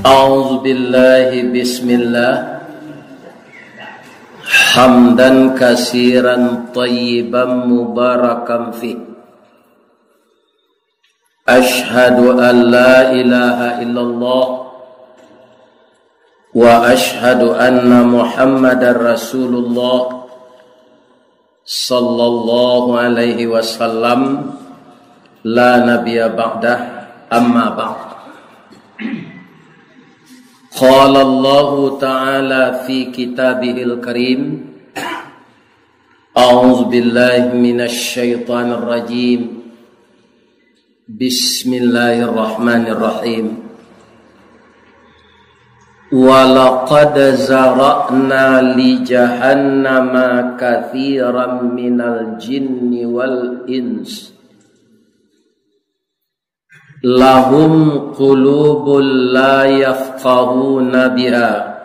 A'udzu billahi bismillah hamdan katsiran thayyiban mubarakan fi Ashhadu an la ilaha illallah wa ashhadu anna Muhammadar Rasulullah sallallahu alaihi wasallam la nabiyya ba'dah amma ba'd. Qala Allah Ta'ala fi kitabihil karim A'udzu billahi minasy syaithanir rajim. Bismillahirrahmanirrahim. Wa laqad zara'na li jahannama katsiran minal jinni wal ins lahum qulubun la yafqahuna biha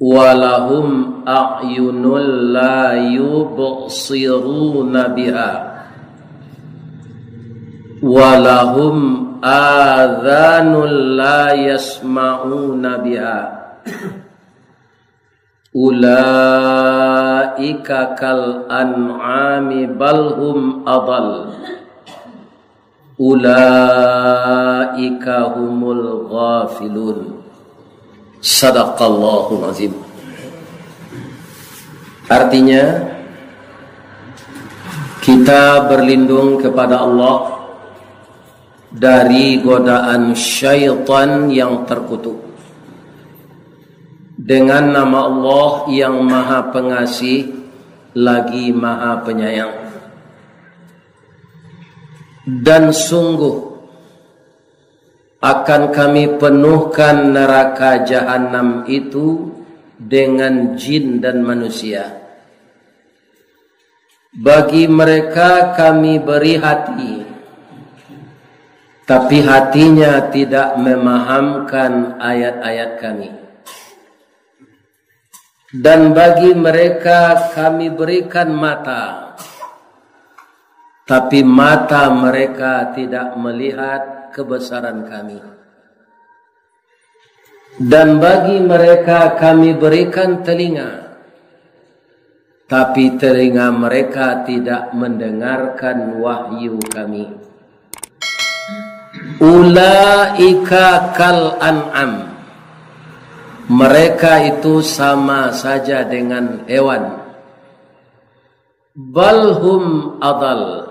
wa lahum a'yunun la yubsiruna biha wa lahum adhanun la yasma'una biha ulaika kal an'ami bal hum adall ulaika humul ghafilun. Sadaqallahul azim. Artinya kita berlindung kepada Allah dari godaan syaitan yang terkutuk dengan nama Allah yang Maha Pengasih lagi Maha Penyayang. Dan sungguh akan kami penuhkan neraka jahanam itu dengan jin dan manusia. Bagi mereka kami beri hati, tapi hatinya tidak memahamkan ayat-ayat kami. Dan bagi mereka kami berikan mata, tapi mata mereka tidak melihat kebesaran kami. Dan bagi mereka kami berikan telinga, tapi telinga mereka tidak mendengarkan wahyu kami. Ulaika kal an'am. Mereka itu sama saja dengan hewan. Balhum adal.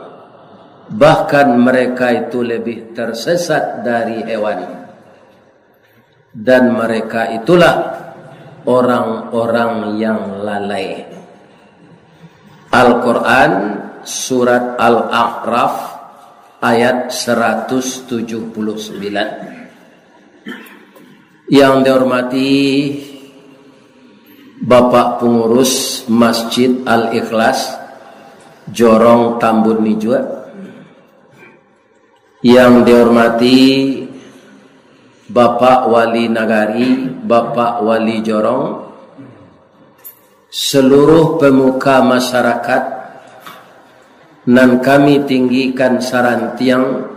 Bahkan mereka itu lebih tersesat dari hewan. Dan mereka itulah orang-orang yang lalai. Al-Quran surat Al-A'raf ayat 179. Yang dihormati Bapak Pengurus Masjid Al-Ikhlas Jorong Tambun Nijwa, yang dihormati Bapak Wali Nagari, Bapak Wali Jorong, seluruh pemuka masyarakat, nan kami tinggikan sarantiang,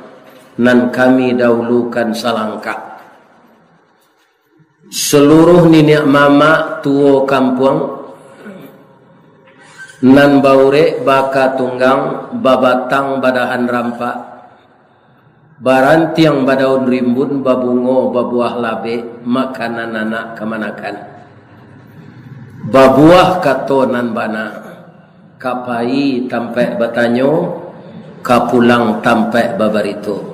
nan kami dahulukan salangka. Seluruh nenek mama tuo kampung, nan baure baka tunggang babatang badahan rampak, barantiang badaun rimbun babungo babuah labe makanan anak kemanakan, babuah katonan bana kapai tampe batanyo kapulang tampe babarito.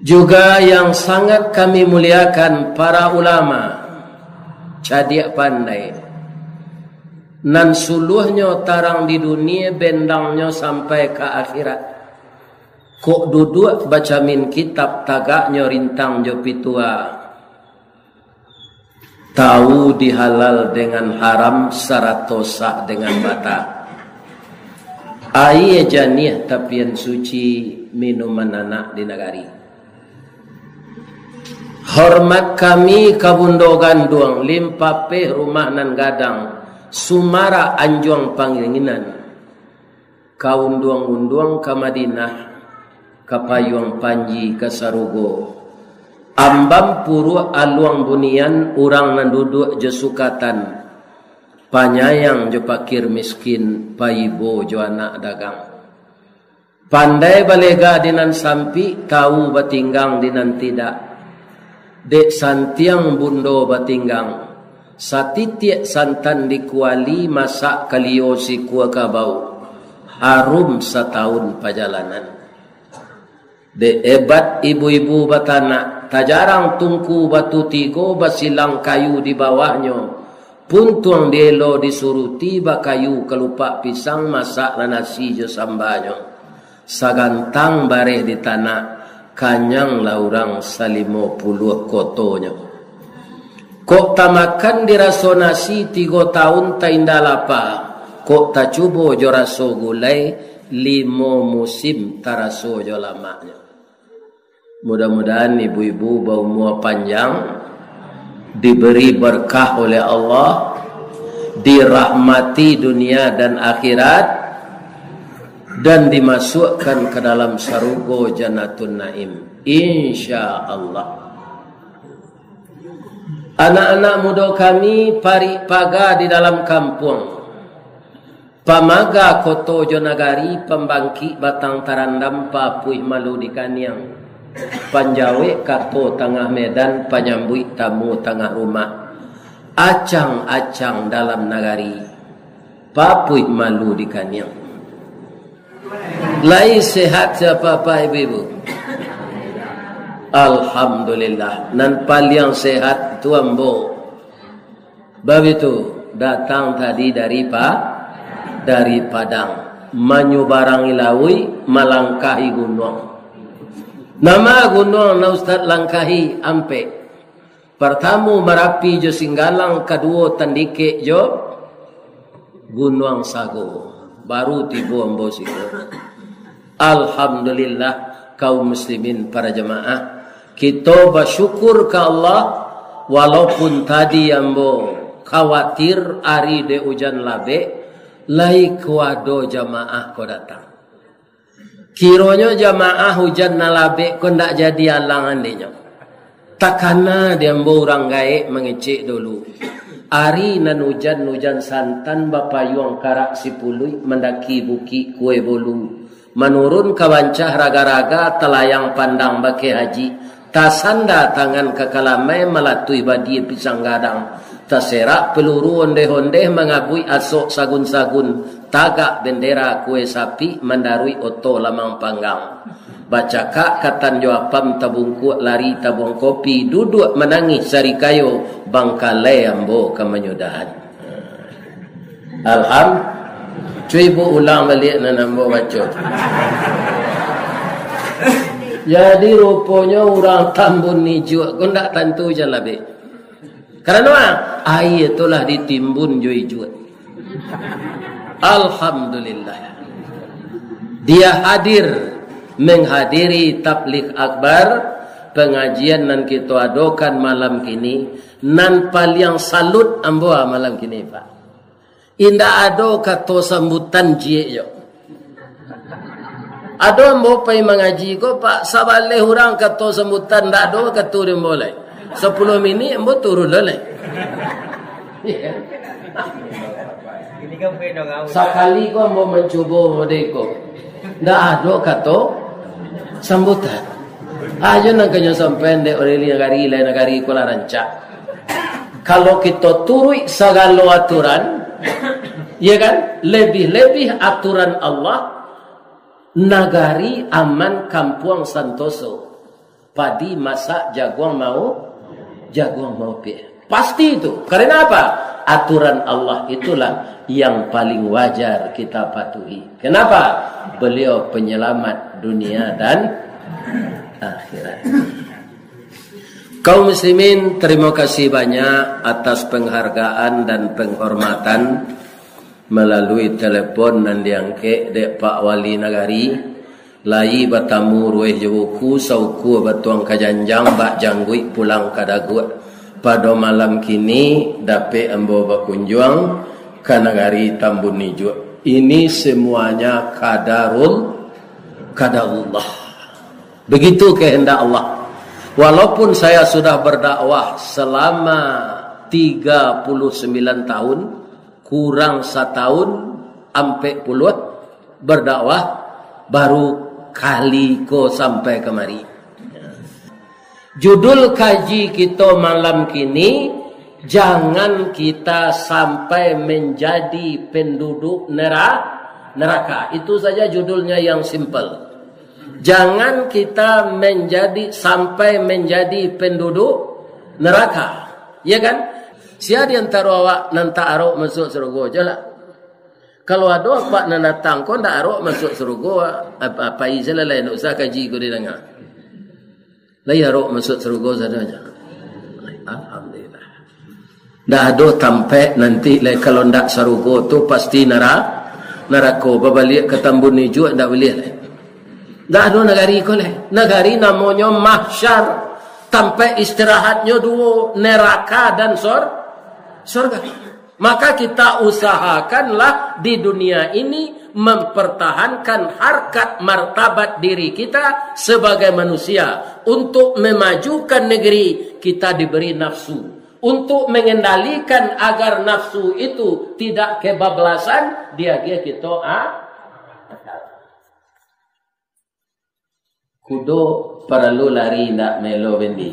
Juga yang sangat kami muliakan para ulama cadia pandai, nan suluhnya tarang di dunia bendangnya sampai ke akhirat. Kok duduk baca min kitab tagaknya rintang jopitua, tahu dihalal dengan haram saratosa dengan mata. Aie janiah tapian suci minuman anak di negari. Hormat kami kabundo ganduang limpape rumah nan gadang sumara anjuang panginginan kaunduang-unduang ke Madinah kapayuang panji kasarugo ambam puru aluang bunian urang nanduduk je sukatan panyayang je pakir miskin payibo jo anak dagang pandai balega dinan sampi tahu batinggang dinan tidak dek santiang bundo batinggang satitiak santan dikuali masak kalio si kuah kabau harum setahun perjalanan. De ebat ibu-ibu batana tajarang tungku batu tigo basilang kayu di bawahnya puntuang delo disuruh tiba kayu kelupak pisang masak nasi jo sambanyo sagantang bareh di tanah kanyang laurang salimo puluh kotonyo kok tamakan diraso nasi 3 tahun ta indalapa kok ta cubo jo raso gulai 5 musim taraso jo lamanya. Mudah-mudahan ibu-ibu berumur panjang, diberi berkah oleh Allah, dirahmati dunia dan akhirat, dan dimasukkan ke dalam sarugo Jannatun Naim. Insya Allah. Anak-anak muda kami pari paga di dalam kampung. Pamaga koto jonagari pembangki batang tarandam papuih malu di kaniang. Panjawe kato tengah medan panyambui tamu tengah rumah acang-acang dalam nagari papuih malu di kaniang lai sehat siapa-apa ibu-ibu alhamdulillah nan paling sehat tu ambo bab itu datang tadi dari Padang menyubarangi lawi melangkahi gunung. Nama gunung na Ustaz langkahi ampe. Pertama Merapi jo Singgalang, kedua Tandike jo Gunung Sago. Baru tiba ambo siku. Alhamdulillah kaum muslimin para jemaah, kita bersyukur ke Allah walaupun tadi ambo khawatir hari de hujan labe, lai kuado jemaah ko datang. Kiranya jamaah hujan nalabe ko ndak jadi alangan dia. Takana dia orang gaek mengecek dulu. Ari nan hujan santan bapayuang karak sipului mendaki buki kue bolu. Menurun kawancah raga-raga telayang pandang bake haji. Tasanda tangan kekalamai melatui badi pisang gadang. Taserak peluru ondeh-ondeh mengabui asok sagun-sagun. Tagak bendera kue sapi mendarui oto lamang panggang. Baca kak katan joapam tabungku lari tabung kopi duduk menangis sari kayo bangkalai ambo kemenyudahan. Alhamdulillah. Cuy bu ulang balik nan ambo baca. Jadi rupanya orang Tambun ni juga kau tak tentu je lebih. Kerana air itulah ditimbun juga. Alhamdulillah. Dia hadir menghadiri tabligh akbar pengajian nan kita adakan malam kini nan paling salut ambo malam kini Pak. Indah ada kata sambutan jie yo. Ada ambo pai mengaji ko Pak sabale hurang kata sambutan ndak ada kata dia boleh. 10 minit ambo turun lelai. Sekali ko mau mencoba modeko. Ndak ada kata sambutan. Aja nak kanya sampai de oreli negari ko la rancak. Kalau kita turut segala aturan, ya kan? Lebih-lebih aturan Allah, nagari aman kampung santoso. Padi masak jagung mau pi. Pasti itu. Karena apa? Aturan Allah itulah yang paling wajar kita patuhi. Kenapa? Beliau penyelamat dunia dan akhirat. Kaum muslimin, terima kasih banyak atas penghargaan dan penghormatan melalui telepon dan diangke dek Pak Wali Nagari. Lai batamu rueh jawuku sauku batuang kajanjang bak janggui pulang kadagut. Pada malam kini dapat ambo berkunjung ke negari Tambun Nijuk. Ini semuanya kadarullah. Begitu kehendak Allah. Walaupun saya sudah berdakwah selama 39 tahun, kurang setahun sampai puluh berdakwah, baru kali ko sampai kemari. Judul kaji kita malam kini, jangan kita sampai menjadi penduduk neraka. Itu saja judulnya yang simple. Jangan kita sampai menjadi penduduk neraka. Ya kan? Siapa di antara awak nanti arok masuk surga je lah. Kalau ada apa nak datang kau ndak arok masuk surga, apa istilah lain usah kaji kau dengar. Lai arok masuk surga saja. Alhamdulillah. Dah ada sampai nanti lai kalau ndak surga tu pasti neraka. Balik ke Tambun Hijau ndak boleh lai. Dah ada negari ko lai. Negari namanya mahsyar. Sampai istirahatnya dua, neraka dan surga. Maka kita usahakanlah di dunia ini mempertahankan harkat martabat diri kita sebagai manusia. Untuk memajukan negeri, kita diberi nafsu. Untuk mengendalikan agar nafsu itu tidak kebablasan, dia kita kudo perlu lari ndak melo bendi.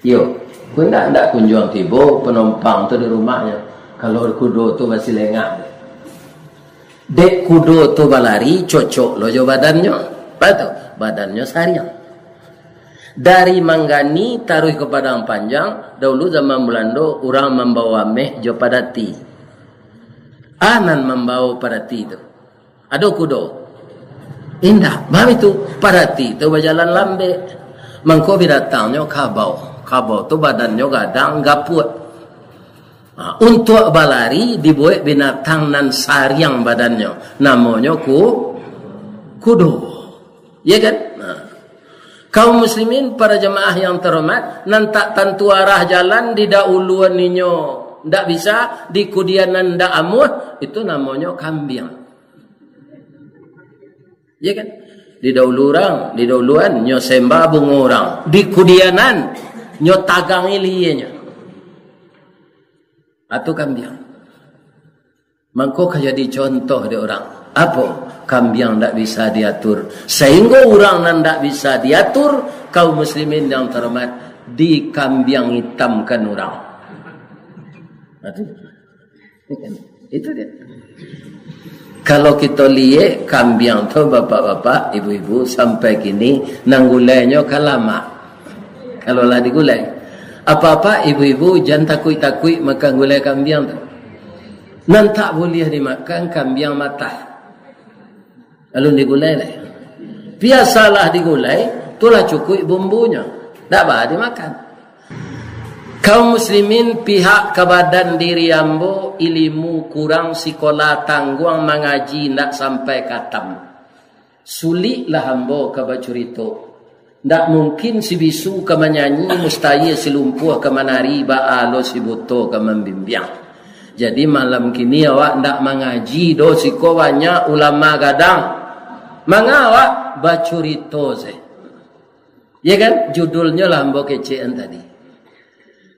Yo, ku ndak kunjung tiba penumpang tu di rumahnya. Kalau kudo tu masih lengah. Dek kudo tu balari cocok lo jo badannya. Betul, badannya sariang. Dari Manggani taruh ke Padang Panjang, dahulu zaman Belanda orang membawa meh jo padati. Anan membawa padati itu. Ada kudo. Indah, mami tu padati tu berjalan lambe. Mangko datangnya kabau tu badannya gadang gaput. Untuk balari dibuat binatang nan sariang badannya, namanya kudo. Ya kan? Kaum muslimin para jemaah yang terhormat, nan tak tentu arah jalan di dahuluan ninyo ndak bisa, di kudianan ndak amuh, itu namanya kambing. Ya kan? Di dahuluan nyo sembah bunga orang. Di kudianan nyo tagangi liyenya. Atau kambing. Mangko jadi contoh di orang. Apa? Kambing ndak bisa diatur. Sehingga orang nan ndak bisa diatur, kaum muslimin yang terhormat, di kambing hitamkan orang. Itu dia. Kalau kita lihat kambing tu bapak-bapak, ibu-ibu sampai kini nanggulainya kalama. Kalau lah digulai, apa-apa ibu-ibu jangan takut-takut makan gulai kambing tu. Nan tak boleh dimakan kambing mata. Lalu digulai lah. Biasalah digulai, itulah cukup bumbunya. Tak bah dimakan. Kaum muslimin pihak kebadan diri ambo ilmu kurang, sekolah tangguang mengaji ndak sampai katam. Sulitlah ambo kabacurito. Ndak mungkin si bisu ke menyanyi, mustahil si lumpuh ke menari, baalo si buto ke membimbiang. Jadi malam kini awak ndak mengaji do siko banyak ulama gadang. Mangawak bacurito ze. Ya kan? Judulnya lah ambo kecean tadi.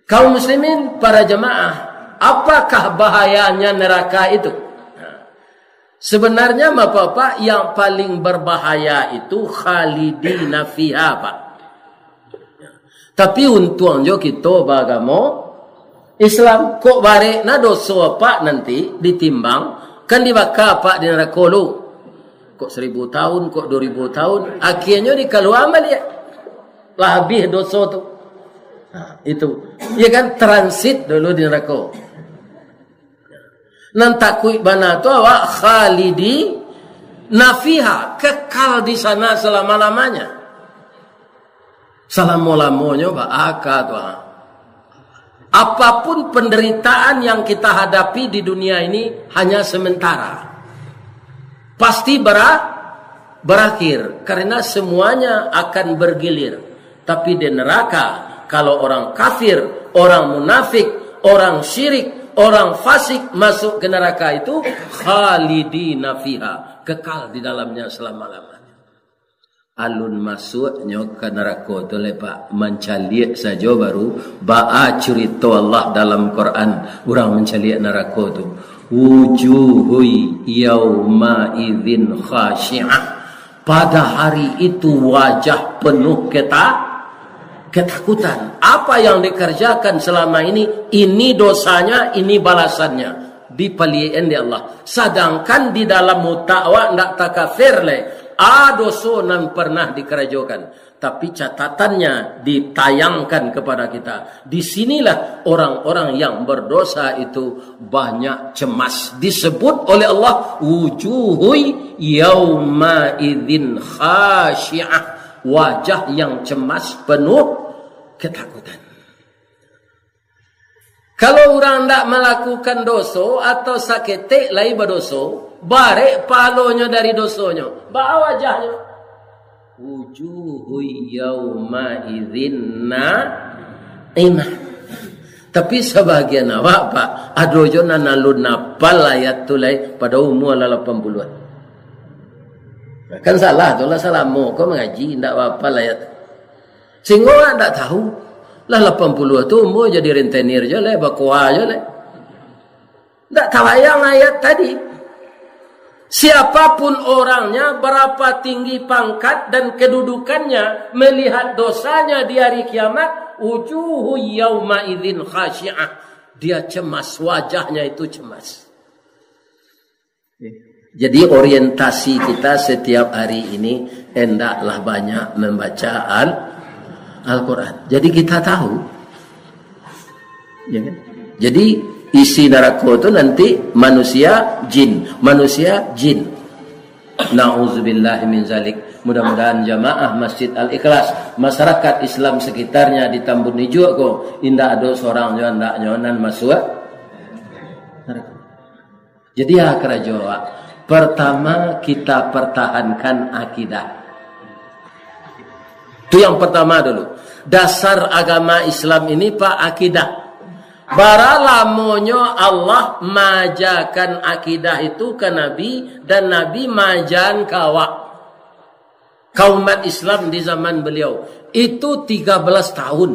Kaum muslimin para jemaah, apakah bahayanya neraka itu? Sebenarnya Bapak-bapak, yang paling berbahaya itu khalidina fiha, Pak. Tapi untungnya kita bagamo Islam kok bare na dosa Pak nanti ditimbang kan dibaka Pak di neraka lu. Kok 1000 tahun, kok 2000 tahun, akhirnya dikeluar dia. Lah habis dosa tu. Itu ya kan, transit dulu di neraka. Nan takui bana tu awak khalidi nafiha, kekal di sana selama-lamanya. Selama-lamanya akad. Apapun penderitaan yang kita hadapi di dunia ini hanya sementara. Pasti berakhir karena semuanya akan bergilir. Tapi di neraka, kalau orang kafir, orang munafik, orang syirik, orang fasik masuk ke neraka itu khalidina fiha, kekal di dalamnya selama-lamanya. alun masuknya ke neraka tu lepak mencaliak saja baru ba'a cerita Allah dalam Quran orang mencaliak neraka tu wujuhui yauma idzin khashi'ah, pada hari itu wajah penuh ketakutan. Apa yang dikerjakan selama ini dosanya, ini balasannya. Dipaliin di Allah. Sedangkan di dalam muta'wa ndak takafir le. Dosa yang pernah dikerjakan. Tapi catatannya ditayangkan kepada kita. Disinilah orang-orang yang berdosa itu banyak cemas. Disebut oleh Allah wujuhui yauma idzin khashi'ah, wajah yang cemas penuh ketakutan. Kalau orang tidak melakukan dosa atau sakit lai berdosa, barek palonya dari dosanya, bawa wajahnya. Wujuhu yauma idzin na'imah. Tapi sebagian awak pak, adojo nalun napal ayat tu lai pada umur 80-an. Kan salah tu lah, salah mau kau mengaji tidak hafal ayat. Sehingga orang tak tahu. Lah 80 tu umur jadi rentenir je lah, bakwa je lah. Tak tawayang ayat tadi. Siapapun orangnya, berapa tinggi pangkat dan kedudukannya, melihat dosanya di hari kiamat, wujuhu yauma idzin khashi'ah. Dia cemas, wajahnya itu cemas. Jadi orientasi kita setiap hari ini hendaklah banyak membaca Al-Quran. Jadi kita tahu, ya kan? Jadi isi neraka itu nanti manusia jin. Na'udzubillahi min zalik. Mudah-mudahan jamaah Masjid Al-Ikhlas, masyarakat Islam sekitarnya di Tambun Hijau kok indah ada seorang nyonan masuk neraka. Jadi ya kerajawa, pertama kita pertahankan akidah. Itu yang pertama dulu. Dasar agama Islam ini pak akidah. Baralamonyo Allah majakan akidah itu ke Nabi dan Nabi majan kawak. Kaum umat Islam di zaman beliau itu 13 tahun.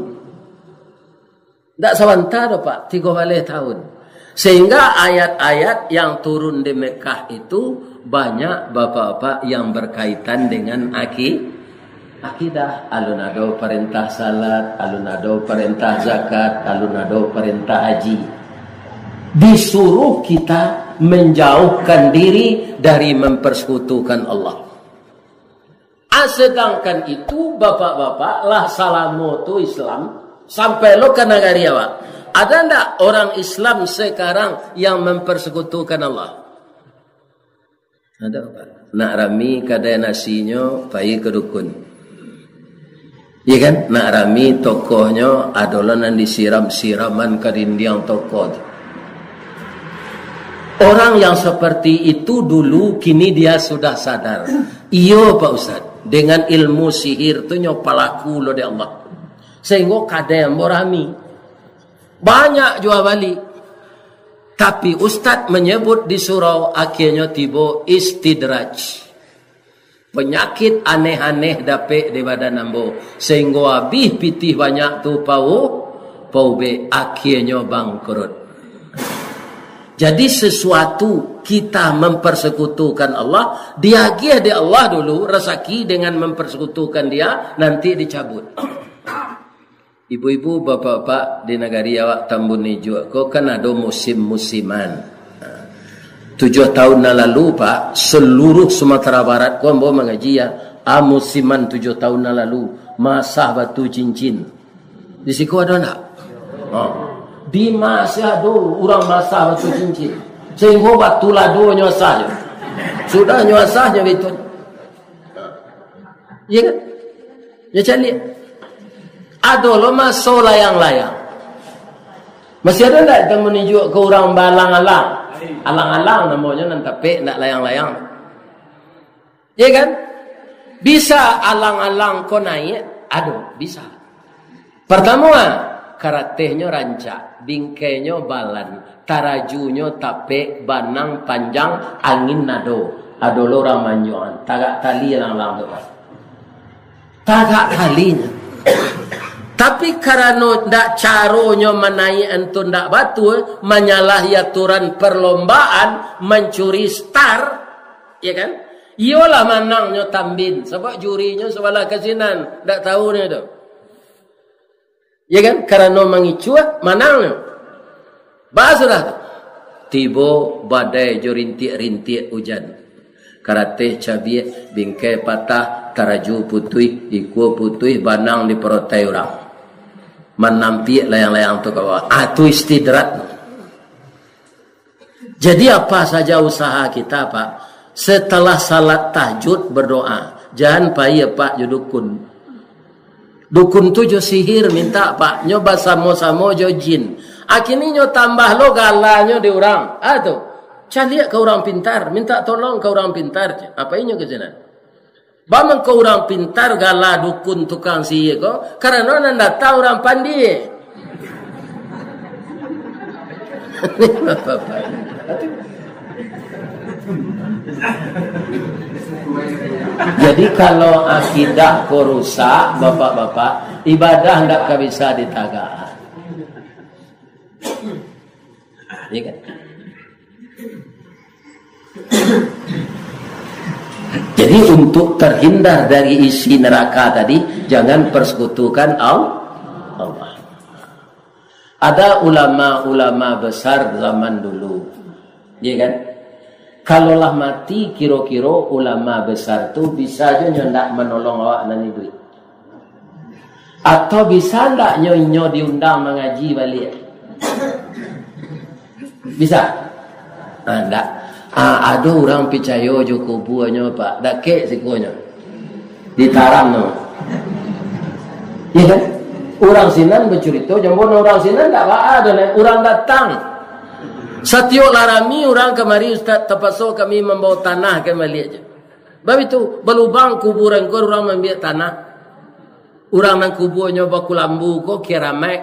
Tak sebentar pak, 13 tahun. Sehingga ayat-ayat yang turun di Mekah itu banyak bapak-bapak yang berkaitan dengan akidah. Alun ado perintah salat, alun ado perintah zakat, alun ado perintah haji. Disuruh kita menjauhkan diri dari mempersekutukan Allah. Sedangkan itu bapak-bapak lah salamu tu Islam sampai lo ke negara awak. Ada ndak orang Islam sekarang yang mempersekutukan Allah? Ada pak. Nak rami kadai nasinya pai ke dukun. Ya kan? Nak rami tokohnya adalah nan disiram-siraman ke dinding tokoh. Orang yang seperti itu dulu kini dia sudah sadar. Iyo Pak Ustaz, dengan ilmu sihir tu nyopalaku lo de Allah. Sehingga kadang morami banyak jual balik. Tapi Ustaz menyebut di surau akhirnya tiba istidraj. Penyakit aneh-aneh dapat di badan ambo. Sehingga habis pitih banyak tu pau be akhirnya bangkrut. Jadi sesuatu kita mempersekutukan Allah, diagih di Allah dulu, rezeki dengan mempersekutukan dia, nanti dicabut. Ibu-ibu, bapak-bapak di negari awak Tambun Hijau, kau kan ada musim-musiman. 7 tahun lalu pak, seluruh Sumatera Barat kau mau mengaji ya, musiman 7 tahun lalu, masa batu cincin. Di situ ada tak? Di masa ada orang masa batu cincin. Sehingga batu lado nyosahnya. Sudah nyosahnya itu. Ya kan? Ya cari. Ada lo masuk layang-layang. Masih ada tak kita menuju ke orang balang-alang? Alang-alang namanya nanti nak layang-layang. Ya kan? Bisa alang-alang kau naik? Ada, bisa. Pertama, karakternya rancak, bingkainya balan, tarajunya tape, banang panjang, angin nado. Ada orang manjuan, tagak tali lang-lang tu. tagak kalinya. Tapi karena ndak caronyo manai antu ndak batu, menyalahi aturan perlombaan, mencuri star, ya kan? Iyalah menangnya tambin, sebab jurinya sebelah kasinan, ndak tahu ni tu. Ya kan? Karena mengicua menangnya. Basudah tu. Tiba badai jo rintik-rintik hujan. Karate cabiak, bingkai patah, taraju putui, iku putui, banang di perotai orang. Menampi layang-layang tu ke bawah. Itu istidrat. Jadi apa saja usaha kita, Pak? Setelah salat tahajud berdoa. Jangan payah Pak judukun. Dukun tu jo sihir minta Pak. Nyoba samo-samo jo jin. Akhirnya nyo tambah lo galanyo di orang. Tu. Cari ke orang pintar. Minta tolong ke orang pintar. Apa ini ke sana? Bamang ke orang pintar gala dukun tukang sihir ko. Karena nanda tahu orang pandai. Jadi kalau akidah ko rusak, bapak-bapak, ibadah ndak bisa ditagak. Iya kan? Jadi untuk terhindar dari isi neraka tadi, jangan persekutukan Allah. Ada ulama-ulama besar zaman dulu, ya kan? Kalaulah mati, kira-kira ulama besar tu bisa aja ndak menolong awak nani duit. Atau bisa ndak nyo diundang mengaji balik? Bisa? Ndak. Ada orang percaya jo kubuannya Pak, dak kek sikonya. Ditaram no. Ya kan? Orang sinan bercerita jambon orang sinan dak ada orang datang. Setiap larami orang kemari Ustaz terpaksa kami membawa tanah kembali aja. Bab itu belubang kuburan ko orang membiak tanah. Orang nang kuburnya baku lambu ko kiramek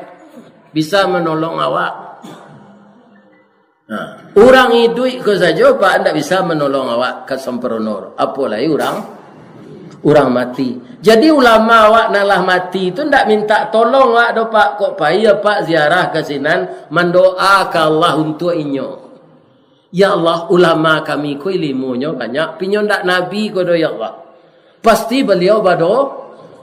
bisa menolong awak. Nah, orang hidup ke saja Pak tidak bisa menolong awak ke sempronor. Apalagi orang mati. Jadi ulama awak nalah mati itu tidak minta tolong awak do Pak kok payah Pak ziarah ke sinan mendoa ke Allah untuk inyo. Ya Allah ulama kami ko ilmunya banyak pinyo ndak nabi ko do ya Allah. Pasti beliau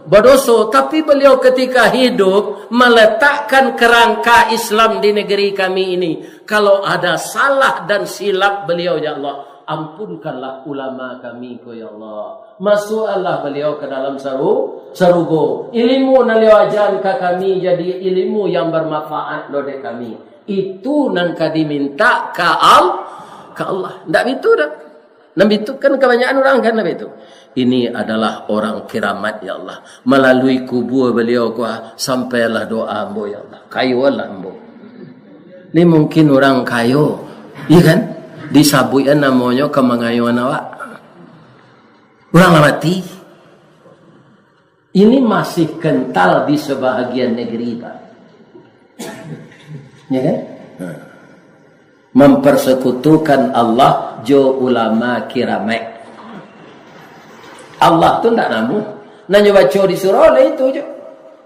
berdosa, tapi beliau ketika hidup meletakkan kerangka Islam di negeri kami ini. Kalau ada salah dan silap beliau, ya Allah, ampunkanlah ulama kami, ya Allah. Masuklah beliau ke dalam sarugo. Ilmu yang beliau ajarkan ke kami jadi ilmu yang bermanfaat lode kami. Itu yang diminta ke Allah. Tidak itu dah. Nabi itu kan kebanyakan orang kan Nabi itu. Ini adalah orang kiramat ya Allah. Melalui kubur beliau kuah sampailah doa ambo ya Allah. Kayu lah ambo. Ini mungkin orang kayu, iya kan? Disabuian namanya kemangayuan awak. Orang mati. Ini masih kental di sebahagian negeri Pak. Ya kan? Mempersekutukan Allah jo ulama kiramek. Allah tu tak namun. Nanya baca di surah itu je.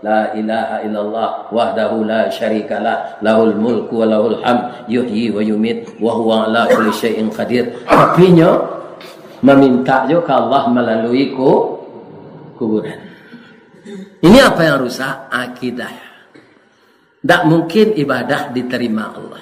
La ilaha illallah wahdahu la syarikalah lahul mulku wa lahul hamd yuhyi wa yumit wa huwa ala kulli syai'in qadir. Tapi nya meminta jo ke Allah melalui kuburan. Ini apa yang rusak? Akidah. Tak mungkin ibadah diterima Allah.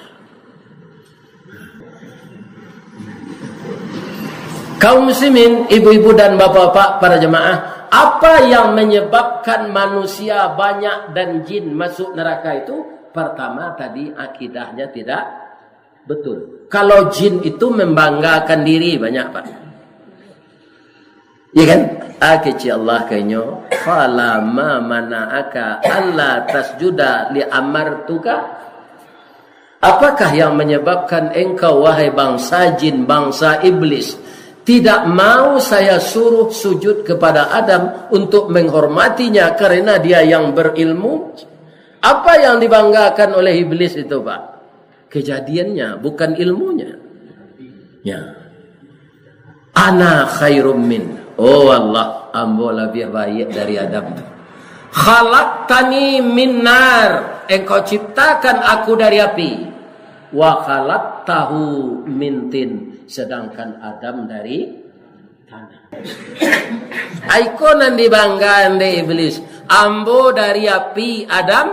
Kaum muslimin, ibu-ibu dan bapak-bapak, para jemaah, apa yang menyebabkan manusia banyak dan jin masuk neraka itu? Pertama tadi akidahnya tidak betul. Kalau jin itu membanggakan diri banyak Pak. Ya kan? Kecil Allah kayaknya. Fala ma mana'aka alla tasjuda li amartuka. Apakah yang menyebabkan engkau wahai bangsa jin, bangsa iblis, tidak mau saya suruh sujud kepada Adam untuk menghormatinya karena dia yang berilmu? Apa yang dibanggakan oleh iblis itu Pak? Kejadiannya, bukan ilmunya. Ya. Ana khairum min. Oh Allah, ambo lebih baik dari Adam. Khalaqtani min nar, engkau ciptakan aku dari api. Wa khalaqtahu min tin, sedangkan Adam dari tanah. Aikonan dibanggaan de iblis, ambo dari api, Adam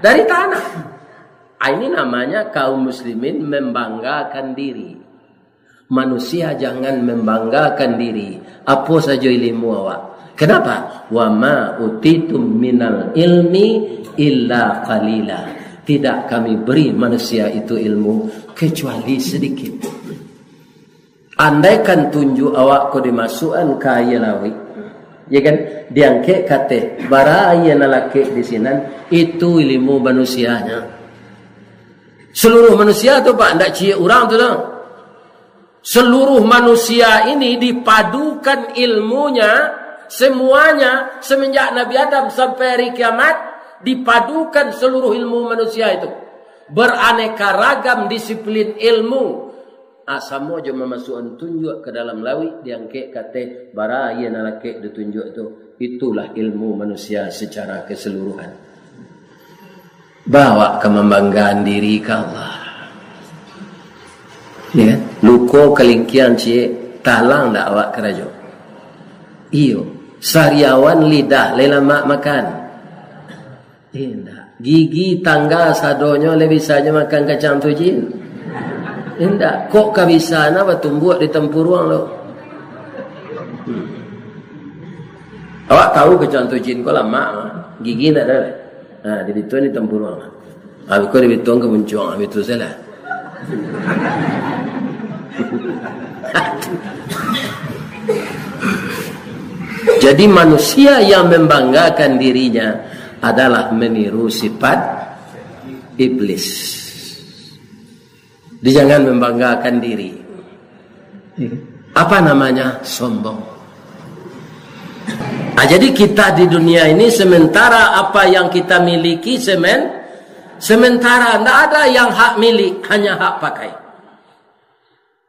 dari tanah. Ini namanya kaum muslimin membanggakan diri. Manusia jangan membanggakan diri. Apa saja ilmu awak. Kenapa? Wa ma utitum minal ilmi illa qalila. Tidak kami beri manusia itu ilmu kecuali sedikit. Andaikan tunjuk awak ko dimasukan ke ayalawi, ya kan? Diangke kate bara ayana laki di sinan, itu ilmu manusianya. Seluruh manusia tu pak ndak cie orang tu dah. Seluruh manusia ini dipadukan ilmunya semuanya semenjak Nabi Adam sampai hari kiamat, dipadukan seluruh ilmu manusia itu. Beraneka ragam disiplin ilmu. Asamo je memasukkan tunjuk ke dalam lawi diangke kate bara ia nalake ditunjuk itu. Itulah ilmu manusia secara keseluruhan. Bawa ke membanggaan diri ke Allah. Ya, luko kelingkian cie talang dak awak kerajo. Iyo, sariawan lidah lelama makan. Indah, gigi tangga sadonyo lebih saja makan kacang tujin. Indah, kok kabisana bertumbuh di tempuruang lo. Awak tahu kacang tujin ko lama, gigi ndak ada. Nah, di bituan di tempuruang. Habis ko di bituan ke muncung, habis itu salah. Jadi manusia yang membanggakan dirinya adalah meniru sifat iblis. Dia jangan membanggakan diri. Apa namanya? Sombong. Nah, jadi kita di dunia ini sementara apa yang kita miliki sementara tidak ada yang hak milik, hanya hak pakai.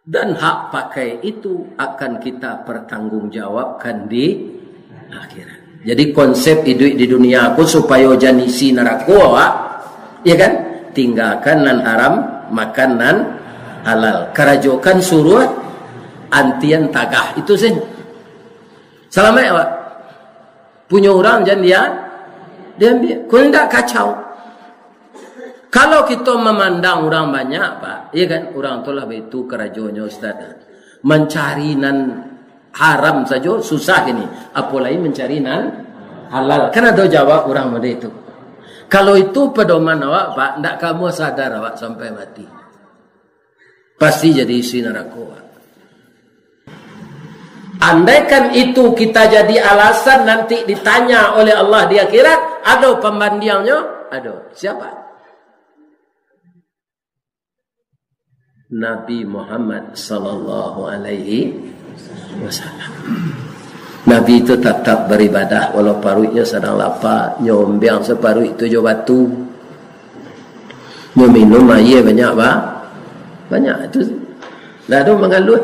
Dan hak pakai itu akan kita pertanggungjawabkan di akhirat. Jadi konsep hidup di dunia aku supaya janisi neraka, ya kan? Tinggalkan nan haram, makan nan halal. Kerajokan suruh antian tagah itu sih. Selamat ya, Pak. Punya orang jangan dia ambil. Kau tidak kacau. Kalau kita memandang orang banyak, Pak, ya kan, orang itulah itu kerajonya Ustaz. Mencari nan haram saja susah ini, apalagi mencari nan halal. Kan ada jawab orang muda itu. Kalau itu pedoman awak, Pak, tidak kamu sadar awak sampai mati. Pasti jadi isi neraka. Andaikan itu kita jadi alasan nanti ditanya oleh Allah di akhirat, ada pembandingnya? Ada. Siapa? Nabi Muhammad sallallahu alaihi wasallam. Nabi itu tetap beribadah walau paruhnya sedang lapar, nyombiang separuh itu jo batu. Minum air banyak, Pak. Banyak itu. Lalu mengalut.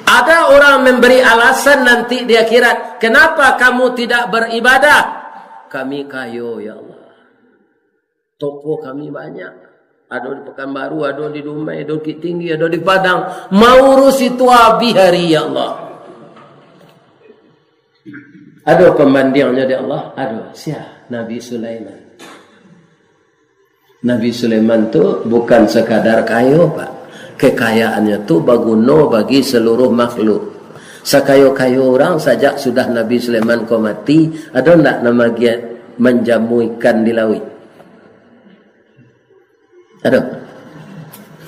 Ada orang memberi alasan nanti di akhirat, kenapa kamu tidak beribadah? Kami kayo ya Allah. Toko kami banyak. Ada di Pekanbaru, ada di Dumai, ada di Bukit Tinggi, ada di Padang. Mau urus itu habis hari ya Allah. Ada pembandingnya di Allah. Ada. Siapa? Nabi Sulaiman. Nabi Sulaiman tu bukan sekadar kaya, Pak. Kekayaannya tu berguna bagi seluruh makhluk. Sekayo-kayo orang saja sudah Nabi Sulaiman kau mati, ada tak nama dia menjamu ikan di laut? Ada?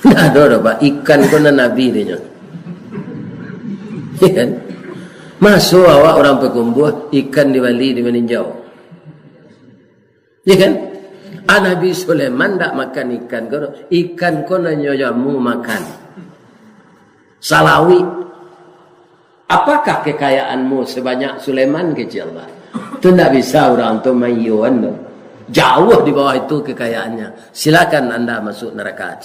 Tak ada, Pak. Ikan kau na Nabi dia. Kan? Masuk awak orang pekumbuh, ikan di Bali di meninjau. Ya kan? Nabi Sulaiman tak makan ikan. Ikan kau nanya jamu makan. Salawi. Apakah kekayaanmu sebanyak Sulaiman kecil, Pak? Itu tidak bisa orang itu mayuan. Jauh di bawah itu kekayaannya. Silakan anda masuk neraka.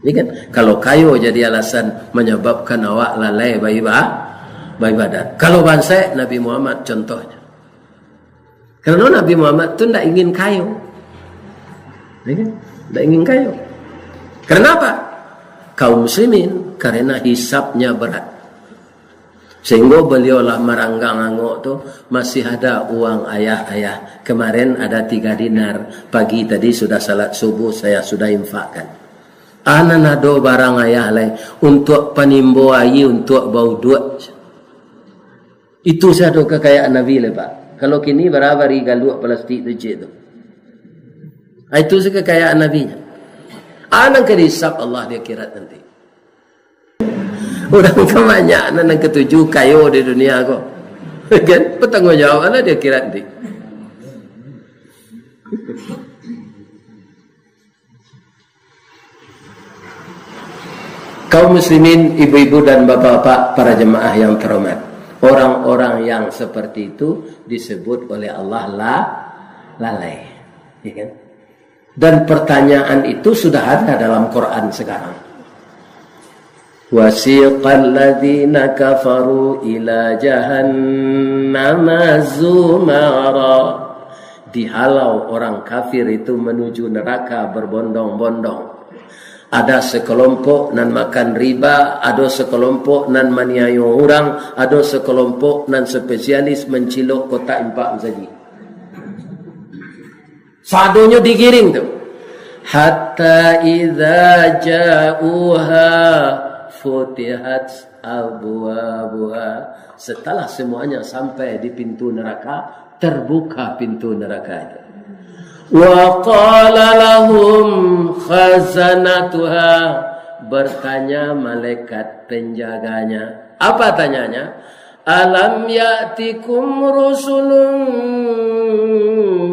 Ini kan kalau kayu jadi alasan menyebabkan awak lalai beribadat. Kalau bangsa Nabi Muhammad contohnya. Karena Nabi Muhammad tu tidak ingin kayu. Ini kan? Tidak ingin kayu. Kenapa? Kaum muslimin karena hisapnya berat. Sehingga beliau lah meranggang angok tu masih ada uang ayah. Kemarin ada 3 dinar. Pagi tadi sudah salat subuh saya sudah infakkan. Ana nado barang ayah lain untuk penimbo ayi untuk bau duit. Itu satu kekayaan Nabi lah Pak. Kalau kini berapa galuak plastik tu cik tu. Itu kekayaan Nabi. Anak kerisap Allah dia kirat nanti. Orang kebanyak anak ketujuh kayu di dunia kok. Kan bertanggungjawab lah dia kirat nanti. Kaum muslimin, ibu-ibu dan bapak-bapak, para jemaah yang terhormat. Orang-orang yang seperti itu disebut oleh Allah lalai. Ya kan? Dan pertanyaan itu sudah ada dalam Quran sekarang. Wasiqal ladzina kafaru ila jahannama zumara. Dihalau orang kafir itu menuju neraka berbondong-bondong. Ada sekelompok nan makan riba, ada sekelompok nan maniayo orang, ada sekelompok nan spesialis mencilok kotak impak saja. Sadonya digiring tu. Hatta idza ja'uha futihat abwabuha. Setelah semuanya sampai di pintu neraka, terbuka pintu neraka itu. Wa qala lahum khazanatuha, bertanya malaikat penjaganya. Apa tanyanya? Alam ya'tikum rusulun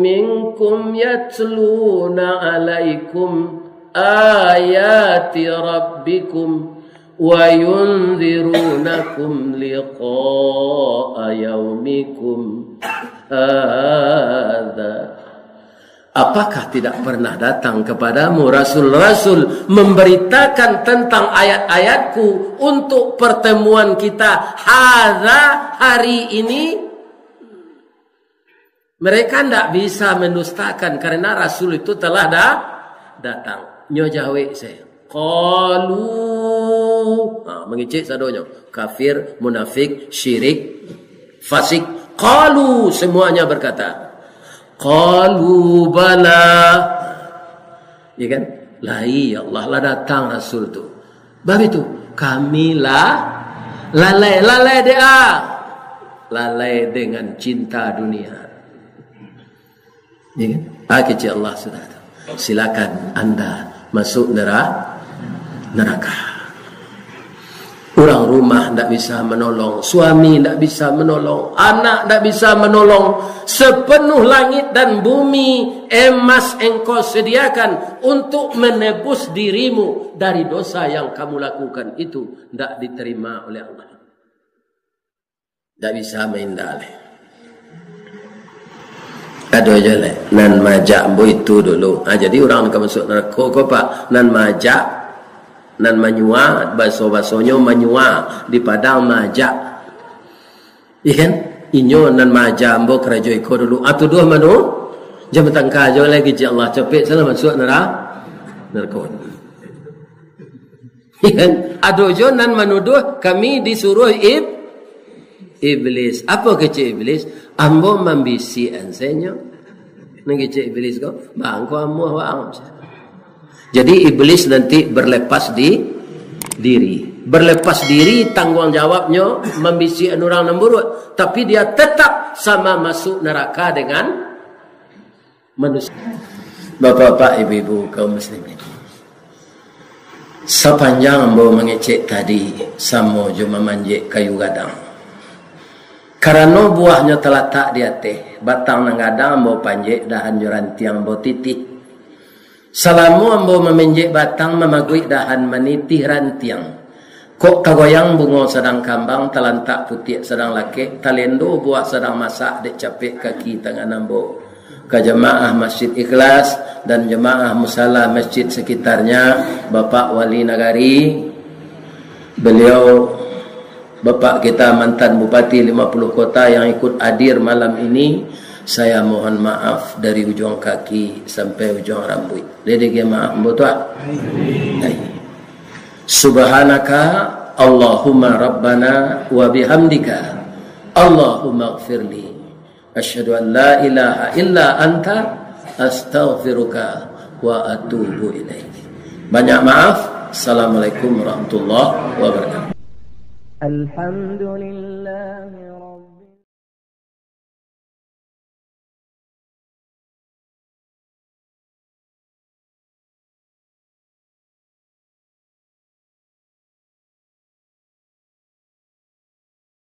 minkum yatluna alaikum ayati rabbikum wa yunzirunakum liqa'a yaumikum hadza. Apakah tidak pernah datang kepadamu rasul-rasul memberitakan tentang ayat-ayatku untuk pertemuan kita hadza, hari ini? Mereka tidak bisa mendustakan karena rasul itu telah datang. Nyo jawe saya. Qalu, mengicik sadonya. Kafir, munafik, syirik, fasik. Qalu, semuanya berkata. Qalu bala. Ya kan? Lah iya Allah lah datang rasul tu. Bab itu kami lalai dia. Lalai dengan cinta dunia. Ya kan? Kecil Allah sudah ada. Silakan Anda masuk neraka. Orang rumah tidak bisa menolong, suami tidak bisa menolong, anak tidak bisa menolong. Sepenuh langit dan bumi emas engkau sediakan untuk menebus dirimu dari dosa yang kamu lakukan itu tidak diterima oleh Allah. Tidak bisa mengindali. Ada je lah, nan majak bu itu dulu. Jadi orang akan masuk neraka kau Pak, nan majak. Nan manyua, baso-basonya manyua di padang majak. Ikan inyo nan majak ambo kerajo iko dulu. Atu dua manu jam tangka jo lagi je Allah cepet sana masuk neraka. Ikan ado jo nan manuduh kami disuruh iblis. Apa kecil iblis? Ambo membisi ansenyo. Nang kecil iblis ko, bangko ambo awam. Jadi iblis nanti berlepas diri. Berlepas diri tanggungjawabnya membisi orang nemburut. Tapi dia tetap sama masuk neraka dengan manusia. Bapak-bapak, ibu-ibu, kaum muslimin. Sepanjang ambo mengecek tadi, samo cuma manjek kayu gadang. Karena buahnya terletak di atas. Batang nang gadang ambo panjek dahan joran tiang ambo titik. Salamu ambo memenjek batang memagui dahan menitih rantiang. Kok kagoyang bungo sedang kambang, talantak putih sedang laki, talendo buah sedang masak dek capek kaki tangan ambo. ke jemaah Masjid Ikhlas dan jemaah musala masjid sekitarnya, Bapak Wali Nagari, beliau Bapak kita mantan Bupati 50 kota yang ikut hadir malam ini, saya mohon maaf dari ujung kaki sampai ujung rambut. Jadi maaf betul. Subhanaka Allahumma Rabbana wa bihamdika Allahumma ighfirli asyhadu an la ilaha illa anta astaghfiruka wa atubu ilaik. Banyak maaf. Assalamualaikum warahmatullahi wabarakatuh. Alhamdulillah.